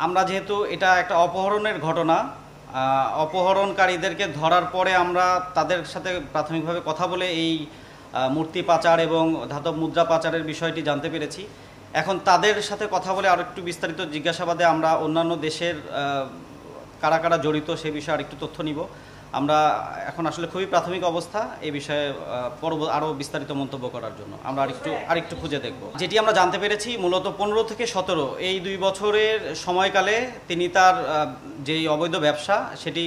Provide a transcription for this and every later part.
আমরা যেহেতু এটা একটা অপহরণের ঘটনা, অপহরণকারীদেরকে ধরার পরে আমরা তাদের সাথে প্রাথমিকভাবে কথা বলে এই মূর্তি পাচার এবং ধাতব মুদ্রা পাচারের বিষয়টি জানতে পেরেছি। এখন তাদের সাথে কথা বলে আরও একটু বিস্তারিত জিজ্ঞাসাবাদে আমরা অন্যান্য দেশের কারা কারা জড়িত সে বিষয়ে আরেকটু তথ্য নিব। আমরা এখন আসলে খুবই প্রাথমিক অবস্থা এই বিষয়ে আরও বিস্তারিত মন্তব্য করার জন্য আমরা আরেকটু খুঁজে দেখব। যেটি আমরা জানতে পেরেছি মূলত 15 থেকে 17 এই 2 বছরের সময়কালে তিনি তার যেই অবৈধ ব্যবসা সেটি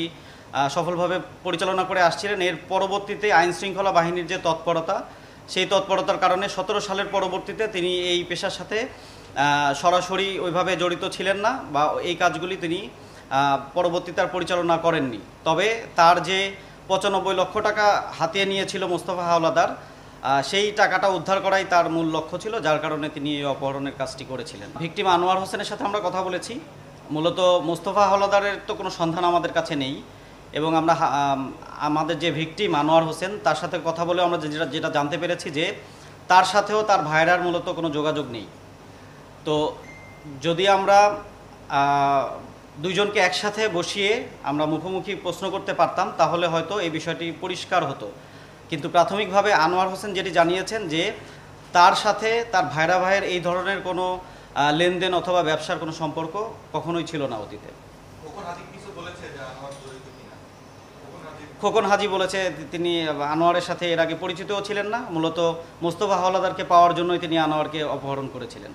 সফলভাবে পরিচালনা করে আসছিলেন। এর পরবর্তীতে আইন শৃঙ্খলা বাহিনীর যে তৎপরতা, সেই তৎপরতার কারণে 17 সালের পরবর্তীতে তিনি এই পেশার সাথে সরাসরি ওইভাবে জড়িত ছিলেন না বা এই কাজগুলি তিনি পরবর্তীতে আর পরিচালনা করেননি। তবে তার যে 95 লক্ষ টাকা হাতিয়ে নিয়েছিল মোস্তফা হাওলাদার, সেই টাকাটা উদ্ধার করাই তার মূল লক্ষ্য ছিল, যার কারণে তিনি এই অপহরণের কাজটি করেছিলেন। ভিকটিম আনোয়ার হোসেনের সাথে আমরা কথা বলেছি। মূলত মোস্তফা হাওলাদারের তো কোনো সন্ধান আমাদের কাছে নেই এবং আমরা আমাদের যে ভিকটিম আনোয়ার হোসেন তার সাথে কথা বলে আমরা যেটা জানতে পেরেছি যে তার সাথেও তার ভাইরার মূলত কোনো যোগাযোগ নেই। তো যদি আমরা দুইজনকে একসাথে বসিয়ে আমরা মুখোমুখি প্রশ্ন করতে পারতাম তাহলে হয়তো এই বিষয়টি পরিষ্কার হতো, কিন্তু প্রাথমিকভাবে আনোয়ার হোসেন যেটি জানিয়েছেন যে তার সাথে তার ভাইয়ের এই ধরনের কোনো লেনদেন অথবা ব্যবসার কোনো সম্পর্ক কখনোই ছিল না অতীতে। খোকন হাজি বলেছে তিনি আনোয়ারের সাথে এর আগে পরিচিতও ছিলেন না, মূলত মোস্তফা হাওলাদারকে পাওয়ার জন্যই তিনি আনোয়ারকে অপহরণ করেছিলেন।